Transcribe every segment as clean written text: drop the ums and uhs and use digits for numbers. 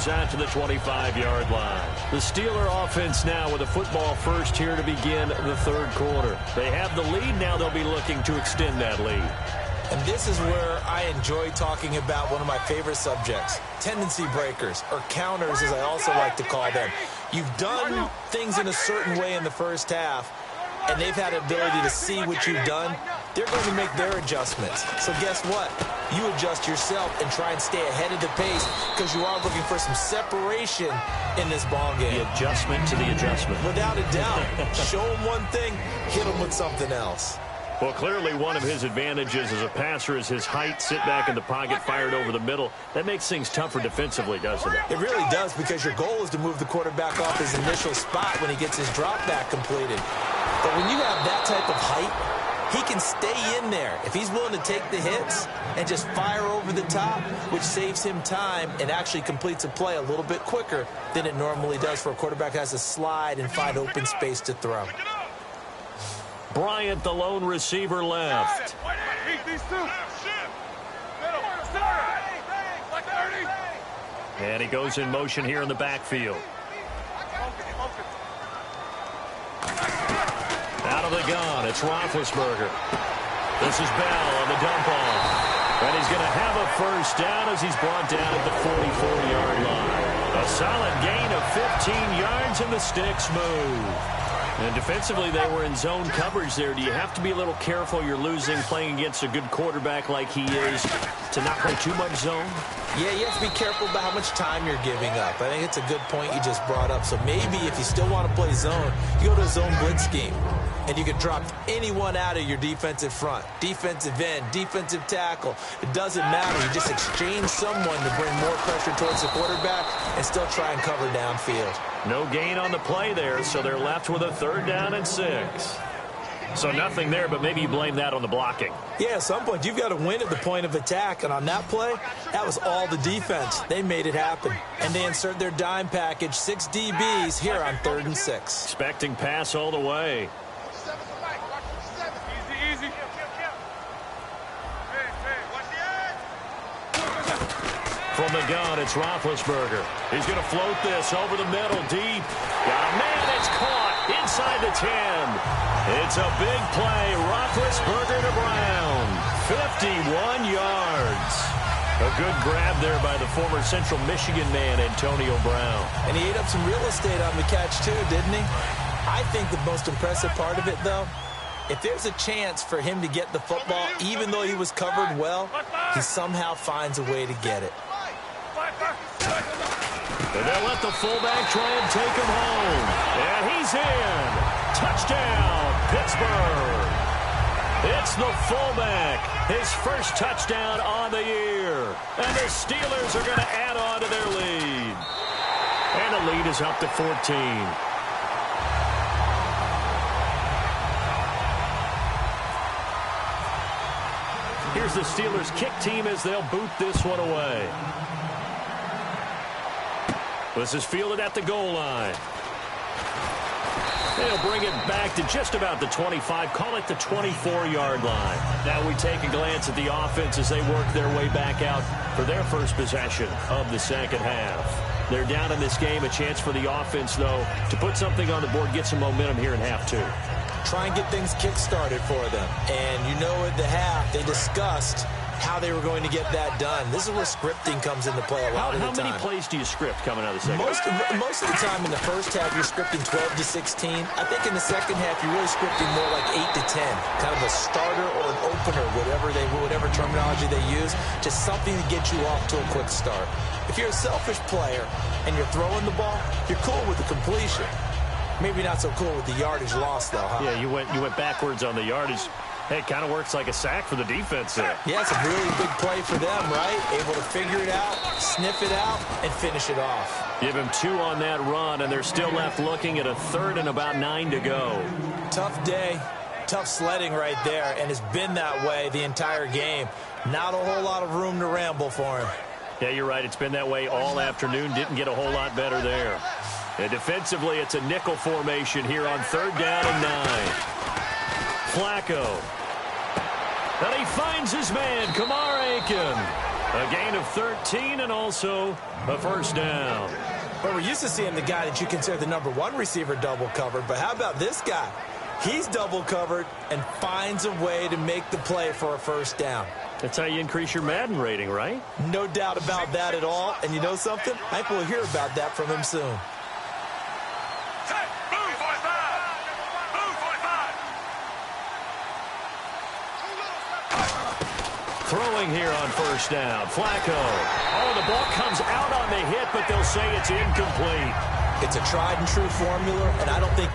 Steelers out to the 25-yard line. The Steeler offense now with a football first here to begin the third quarter. They have the lead. Now they'll be looking to extend that lead. And this is where I enjoy talking about one of my favorite subjects, tendency breakers, or counters as I also like to call them. You've done things in a certain way in the first half, and they've had the ability to see what you've done. They're going to make their adjustments. So guess what? You adjust yourself and try and stay ahead of the pace because you are looking for some separation in this ball game. The adjustment to the adjustment. Without a doubt. Show them one thing, hit them with something else. Well, clearly one of his advantages as a passer is his height, sit back in the pocket, fired over the middle. That makes things tougher defensively, doesn't it? It really does, because your goal is to move the quarterback off his initial spot when he gets his drop back completed. But when you have that type of height, he can stay in there if he's willing to take the hits and just fire over the top, which saves him time and actually completes a play a little bit quicker than it normally does for a quarterback who has to slide and find open space to throw. Bryant, the lone receiver, left. And he goes in motion here in the backfield. Out of the gun, it's Roethlisberger. This is Bell on the dump off. And he's going to have a first down as he's brought down at the 44-yard line. A solid gain of 15 yards, and the sticks move. And defensively, they were in zone coverage there. Do you have to be a little careful? You're losing, playing against a good quarterback like he is, to not play too much zone? Yeah, you have to be careful about how much time you're giving up. I think it's a good point you just brought up. So maybe if you still want to play zone, you go to a zone blitz scheme. And you can drop anyone out of your defensive front, defensive end, defensive tackle. It doesn't matter. You just exchange someone to bring more pressure towards the quarterback and still try and cover downfield. No gain on the play there, so they're left with a 3rd down and 6. So nothing there, but maybe you blame that on the blocking. Yeah, at some point you've got to win at the point of attack, and on that play, that was all the defense. They made it happen. And they insert their dime package, 6 DBs here on 3rd and 6. Expecting pass all the way. From the gun, it's Roethlisberger. He's going to float this over the middle, deep. Got a man, it's caught inside the 10. It's a big play. Roethlisberger to Brown. 51 yards. A good grab there by the former Central Michigan man, Antonio Brown. And he ate up some real estate on the catch, too, didn't he? I think the most impressive part of it, though, if there's a chance for him to get the football, even though he was covered well, he somehow finds a way to get it. And they'll let the fullback try and take him home. And he's in. Touchdown, Pittsburgh. It's the fullback. His first touchdown on the year. And the Steelers are going to add on to their lead. And the lead is up to 14. Here's the Steelers kick team as they'll boot this one away. This is fielded at the goal line. They'll bring it back to just about the 25, call it the 24-yard line. Now we take a glance at the offense as they work their way back out for their first possession of the second half. They're down in this game, a chance for the offense, though, to put something on the board, get some momentum here in half 2. Try and get things kick-started for them. And you know at the half, they discussed how they were going to get that done. This is where scripting comes into play a lot of the time. How many plays do you script coming out of the second half? Most of the time in the first half, you're scripting 12 to 16. I think in the second half, you're really scripting more like 8 to 10. Kind of a starter or an opener, whatever terminology they use. Just something to get you off to a quick start. If you're a selfish player and you're throwing the ball, you're cool with the completion. Maybe not so cool with the yardage loss, though, huh? Yeah, you went backwards on the yardage. Hey, it kind of works like a sack for the defense there. Yeah, it's a really big play for them, right? Able to figure it out, sniff it out, and finish it off. Give him 2 on that run, and they're still left looking at a 3rd and about 9 to go. Tough day, tough sledding right there, and it's been that way the entire game. Not a whole lot of room to ramble for him. Yeah, you're right. It's been that way all afternoon. Didn't get a whole lot better there. And defensively, it's a nickel formation here on 3rd down and 9. Flacco. And he finds his man, Kamar Aiken. A gain of 13 and also a first down. Well, we're used to seeing the guy that you consider the number one receiver double covered, but how about this guy? He's double covered and finds a way to make the play for a first down. That's how you increase your Madden rating, right? No doubt about that at all. And you know something? I think we'll hear about that from him soon. Throwing here on first down. Flacco. Oh, the ball comes out on the hit, but they'll say it's incomplete. It's a tried and true formula, and I don't think...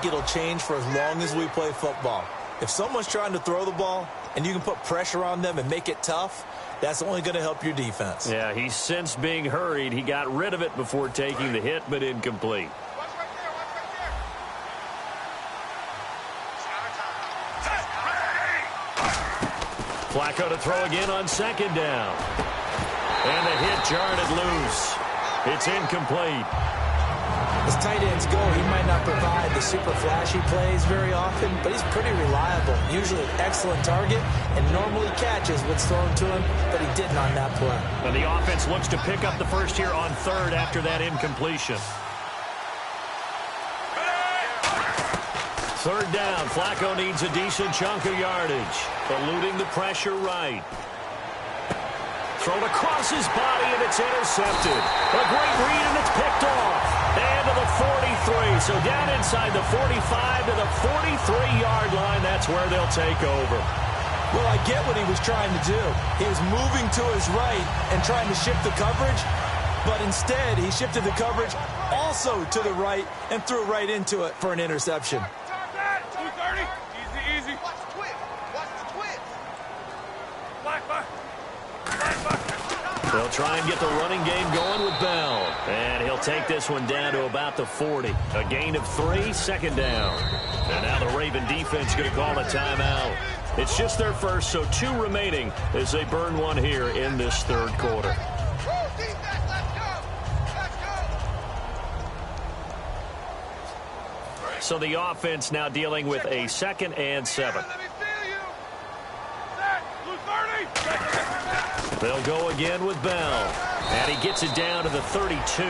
It'll change for as long as we play football. If someone's trying to throw the ball and you can put pressure on them and make it tough, that's only going to help your defense. Yeah, he's sensed being hurried. He got rid of it before taking the hit, but incomplete. Flacco to throw again on second down. And the hit jarred it loose. It's incomplete. As tight ends go, he might not provide the super flashy plays very often, but he's pretty reliable. Usually an excellent target and normally catches what's thrown to him, but he didn't on that play. And the offense looks to pick up the first here on third after that incompletion. Third down. Flacco needs a decent chunk of yardage. Eluding the pressure right. Thrown across his body, and it's intercepted. A great read, and it's picked off. And to the 43. So down inside the 45 to the 43-yard line. That's where they'll take over. Well, I get what he was trying to do. He was moving to his right and trying to shift the coverage. But instead, he shifted the coverage also to the right and threw right into it for an interception. 230. Easy. Watch the twist. Black. They'll try and get the running game going with Bell. And he'll take this one down to about the 40. A gain of 3, second down. And now the Raven defense going to call a timeout. It's just their first, so 2 remaining as they burn one here in this third quarter. So the offense now dealing with a 2nd and 7. They'll go again with Bell. And he gets it down to the 32.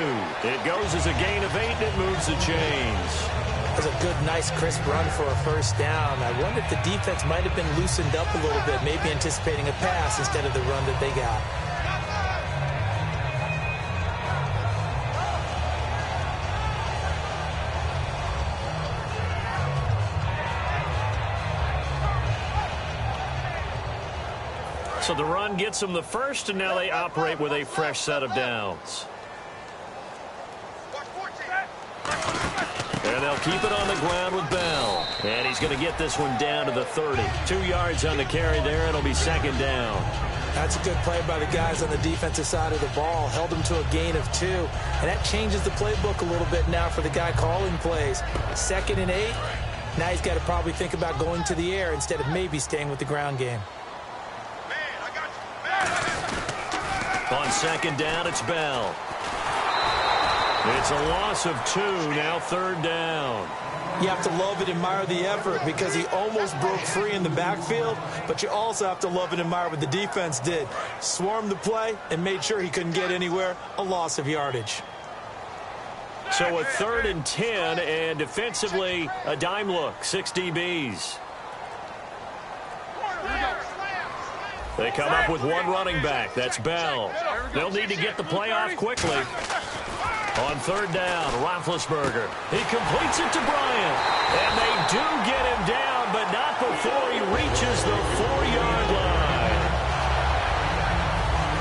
It goes as a gain of 8, and it moves the chains. That's a good, nice, crisp run for a first down. I wonder if the defense might have been loosened up a little bit, maybe anticipating a pass instead of the run that they got. So the run gets them the first, and now they operate with a fresh set of downs. And they'll keep it on the ground with Bell. And he's going to get this one down to the 30. 2 yards on the carry there. It'll be second down. That's a good play by the guys on the defensive side of the ball. Held them to a gain of 2. And that changes the playbook a little bit now for the guy calling plays. 2nd and 8. Now he's got to probably think about going to the air instead of maybe staying with the ground game. On second down, it's Bell. It's a loss of 2, now third down. You have to love and admire the effort because he almost broke free in the backfield, but you also have to love and admire what the defense did. Swarmed the play and made sure he couldn't get anywhere, a loss of yardage. So a 3rd and 10, and defensively, a dime look, 6 DBs. They come up with one running back. That's Bell. They'll need to get the play off quickly. On third down, Roethlisberger. He completes it to Bryant. And they do get him down, but not before he reaches the 4-yard line.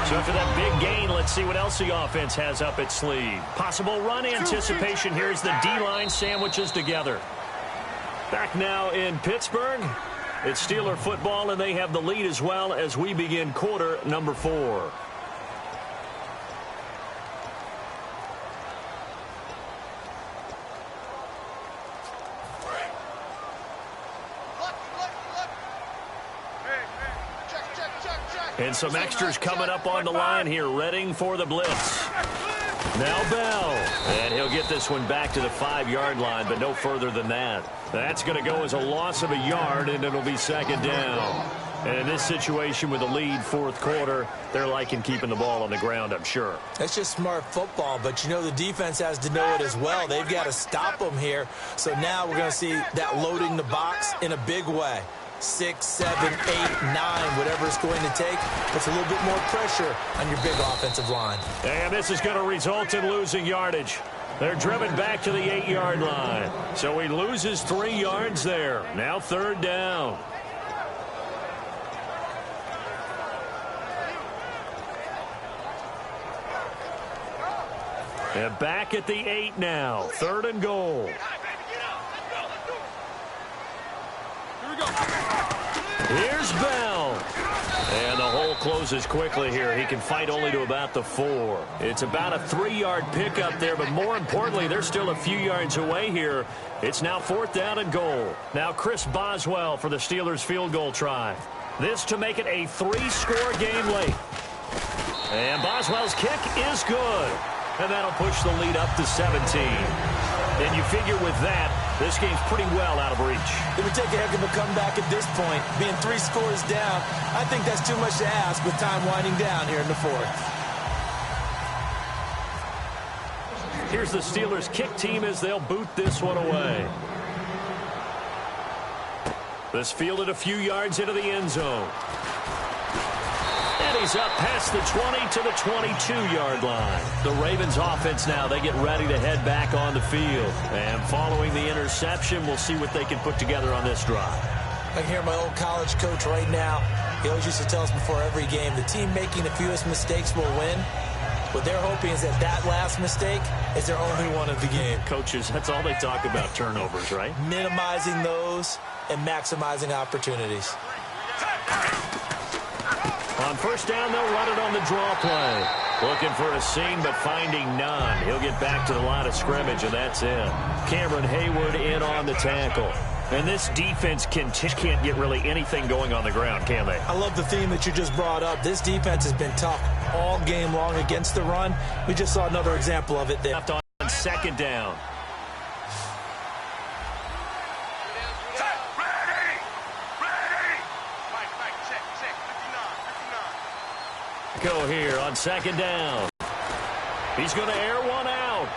So after that big gain, let's see what else the offense has up its sleeve. Possible run anticipation. Here's the D-line sandwiches together. Back now in Pittsburgh. It's Steeler football, and they have the lead as well as we begin quarter number 4. And some extras coming up on the line here, readying for the blitz. Now Bell. And he'll get this one back to the 5-yard line, but no further than that. That's going to go as a loss of a yard, and it'll be second down. And in this situation with the lead fourth quarter, they're liking keeping the ball on the ground, I'm sure. That's just smart football, but you know the defense has to know it as well. They've got to stop them here. So now we're going to see that loading the box in a big way. 6, 7, 8, 9, whatever it's going to take. Puts a little bit more pressure on your big offensive line. And this is going to result in losing yardage. They're driven back to the 8-yard line. So he loses 3 yards there. Now third down. And back at the 8 now. Third and goal. Here's Bell. And the hole closes quickly here. He can fight only to about the 4. It's about a 3-yard pickup there, but more importantly, they're still a few yards away here. It's now fourth down and goal. Now Chris Boswell for the Steelers field goal try. This to make it a 3-score game late. And Boswell's kick is good. And that'll push the lead up to 17. And you figure with that, this game's pretty well out of reach. It would take a heck of a comeback at this point. Being 3 scores down, I think that's too much to ask with time winding down here in the fourth. Here's the Steelers kick team as they'll boot this one away. This fielded a few yards into the end zone. And he's up past the 20 to the 22-yard line. The Ravens offense now, they get ready to head back on the field. And following the interception, we'll see what they can put together on this drive. I can hear my old college coach right now. He always used to tell us before every game, the team making the fewest mistakes will win. What they're hoping is that last mistake is their only one of the game. Coaches, that's all they talk about, turnovers, right? Minimizing those and maximizing opportunities. On first down, they'll run it on the draw play. Looking for a seam, but finding none. He'll get back to the line of scrimmage, and that's it. Cameron Hayward in on the tackle. And this defense can't get really anything going on the ground, can they? I love the theme that you just brought up. This defense has been tough all game long against the run. We just saw another example of it there. Left on second down. Go here on second down. He's going to air one out.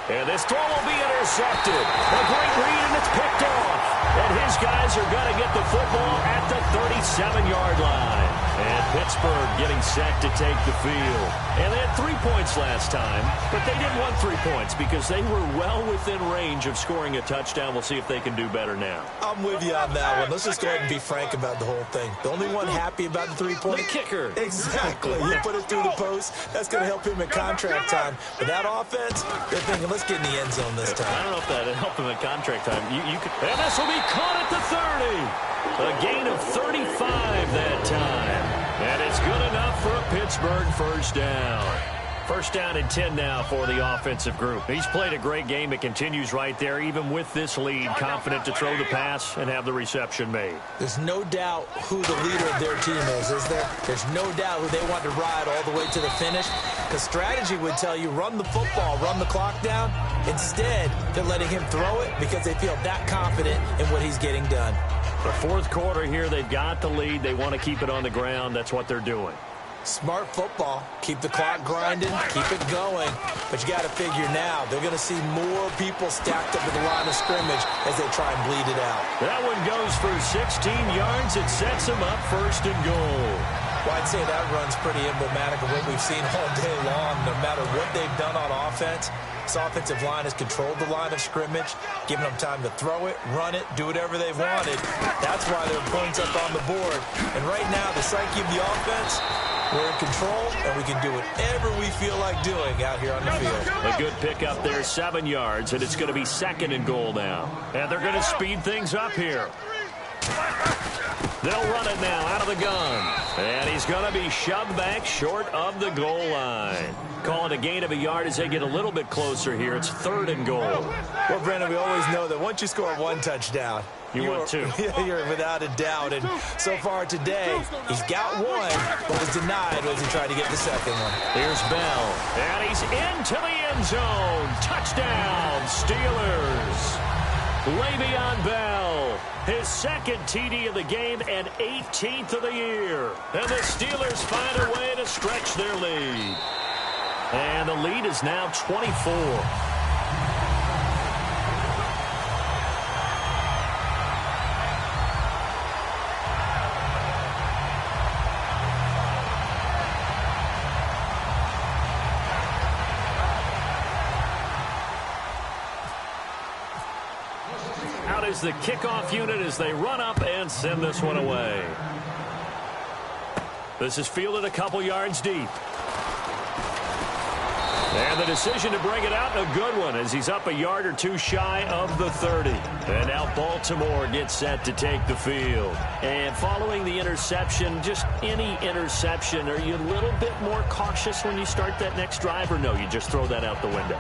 And this throw will be intercepted. A great read, and it's picked off. And his guys are going to get the football at the 37-yard line. And Pittsburgh getting set to take the field. And they had 3 points last time, but they didn't want 3 points because they were well within range of scoring a touchdown. We'll see if they can do better now. I'm with you on that one. Let's just go ahead and be frank about the whole thing. The only one happy about the 3-point. The kicker. Exactly. You put it through the post. That's going to help him in contract time. But that offense, they're thinking, let's get in the end zone this time. I don't know if that would help him in contract time. And this will be caught at the 30. A gain of 35 that time. And it's good enough for a Pittsburgh first down. First down and 10 now for the offensive group. He's played a great game. It continues right there, even with this lead. Confident to throw the pass and have the reception made. There's no doubt who the leader of their team is there? There's no doubt who they want to ride all the way to the finish. Because strategy would tell you, run the football, run the clock down. Instead, they're letting him throw it because they feel that confident in what he's getting done. The fourth quarter here, they've got the lead. They want to keep it on the ground. That's what they're doing. Smart football. Keep the clock grinding, keep it going. But you got to figure now, they're going to see more people stacked up at the line of scrimmage as they try and bleed it out. That one goes for 16 yards. It sets them up 1st and goal. Well, I'd say that run's pretty emblematic of what we've seen all day long. No matter what they've done on offense, this offensive line has controlled the line of scrimmage, giving them time to throw it, run it, do whatever they wanted. That's why there are points up on the board. And right now, the psyche of the offense, we're in control, and we can do whatever we feel like doing out here on the field. A good pickup there, 7 yards, and it's going to be 2nd and goal now. And they're going to speed things up here. They'll run it now out of the gun. And he's going to be shoved back short of the goal line. Call it a gain of a yard as they get a little bit closer here. It's 3rd and goal. Well, Brandon, we always know that once you score 1 touchdown, want 2. You're without a doubt. And so far today, he's got 1, but was denied as he tried to get the 2nd one. Here's Bell. And he's into the end zone. Touchdown, Steelers. Le'Veon Bell, his 2nd TD of the game and 18th of the year. And the Steelers find a way to stretch their lead. And the lead is now 24. Out is the kickoff unit as they run up and send this one away. This is fielded a couple yards deep. And the decision to bring it out, a good one, as he's up a yard or 2 shy of the 30. And now Baltimore gets set to take the field. And following the interception, just any interception, are you a little bit more cautious when you start that next drive, or no, you just throw that out the window?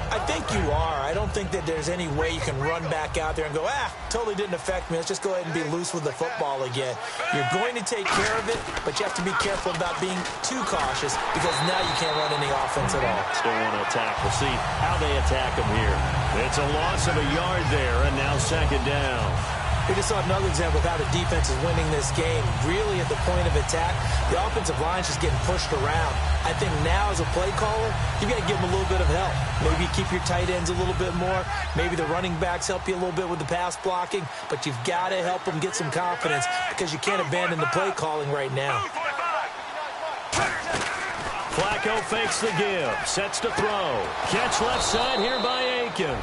I think you are. I don't think that there's any way you can run back out there and go, totally didn't affect me. Let's just go ahead and be loose with the football again. You're going to take care of it, but you have to be careful about being too cautious because now you can't run any offense at all. Still want to attack. We'll see how they attack them here. It's a loss of a yard there, and now 2nd down. We just saw another example of how the defense is winning this game. Really at the point of attack, the offensive line is just getting pushed around. I think now as a play caller, you've got to give them a little bit of help. Maybe keep your tight ends a little bit more. Maybe the running backs help you a little bit with the pass blocking. But you've got to help them get some confidence because you can't abandon the play calling right now. Flacco fakes the give. Sets to throw. Catch left side here by Aiken.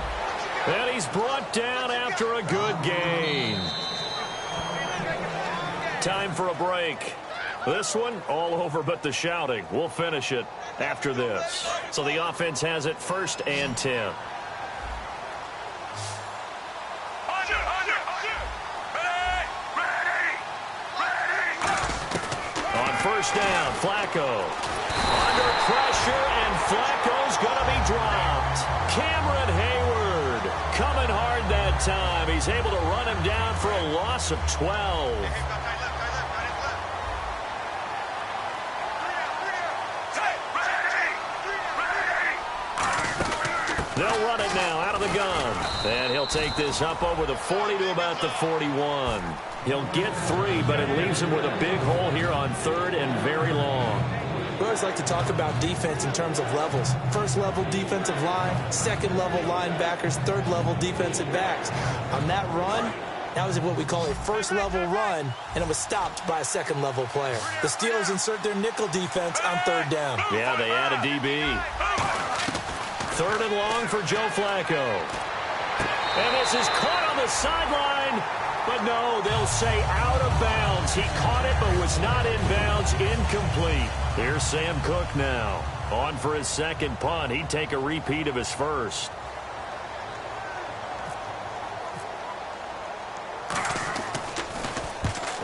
And he's brought down after a good gain. Time for a break. This one, all over but the shouting. We'll finish it after this. So the offense has it 1st and 10. On 1st down, Flacco. Under pressure, and Flacco's going to be dropped. Cameron Hayward coming hard that time. He's able to run him down for a loss of 12. They'll run it now out of the gun. And he'll take this up over the 40 to about the 41. He'll get 3, but it leaves him with a big hole here on 3rd and very long. We always like to talk about defense in terms of levels. 1st level defensive line, 2nd level linebackers, 3rd level defensive backs. On that run, that was what we call a 1st level run, and it was stopped by a 2nd level player. The Steelers insert their nickel defense on 3rd down. Yeah, they add a DB. 3rd and long for Joe Flacco. And this is caught on the sideline. But no, they'll say out of bounds. He caught it but was not in bounds. Incomplete. Here's Sam Cook now. On for his 2nd punt. He'd take a repeat of his 1st.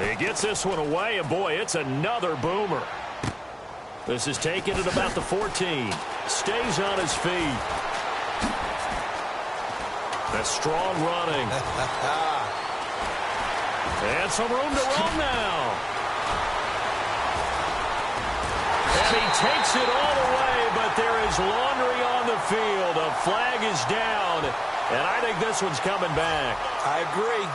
He gets this one away, and boy, it's another boomer. This is taken at about the 14. Stays on his feet. That's strong running. And some room to run now. And he takes it all the way, but there is laundry on the field. A flag is down, and I think this one's coming back. I agree.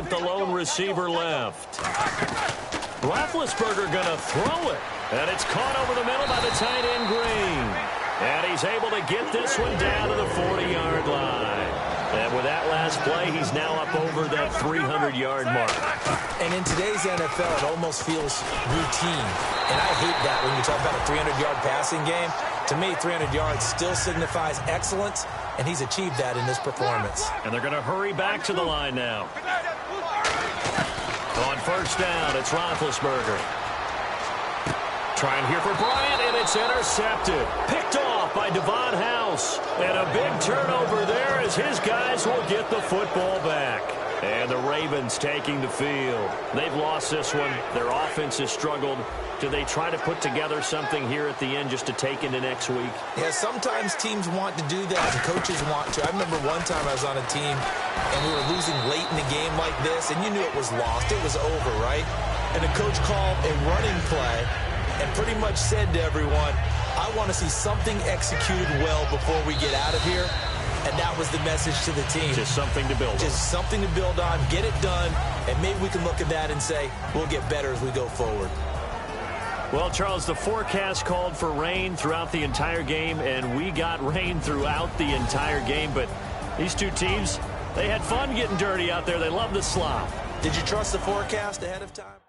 Bryant, the lone receiver left. Roethlisberger going to throw it. And it's caught over the middle by the tight end, Green. And he's able to get this one down to the 40-yard line. And with that last play, he's now up over that 300-yard mark. And in today's NFL, it almost feels routine. And I hate that when you talk about a 300-yard passing game. To me, 300 yards still signifies excellence, and he's achieved that in this performance. And they're going to hurry back to the line now. On first down, it's Roethlisberger. Trying here for Bryant, and it's intercepted. Picked off by Devon House. And a big turnover there as his guys will get the football back. And the Ravens taking the field. They've lost this one. Their offense has struggled. Do they try to put together something here at the end just to take into next week? Yeah, sometimes teams want to do that, and coaches want to. I remember one time I was on a team, and we were losing late in the game like this, and you knew it was lost. It was over, right? And the coach called a running play and pretty much said to everyone, I want to see something executed well before we get out of here. And that was the message to the team. Just something to build on. Just something to build on, get it done, and maybe we can look at that and say, we'll get better as we go forward. Well, Charles, the forecast called for rain throughout the entire game, and we got rain throughout the entire game. But these two teams, they had fun getting dirty out there. They love the slop. Did you trust the forecast ahead of time?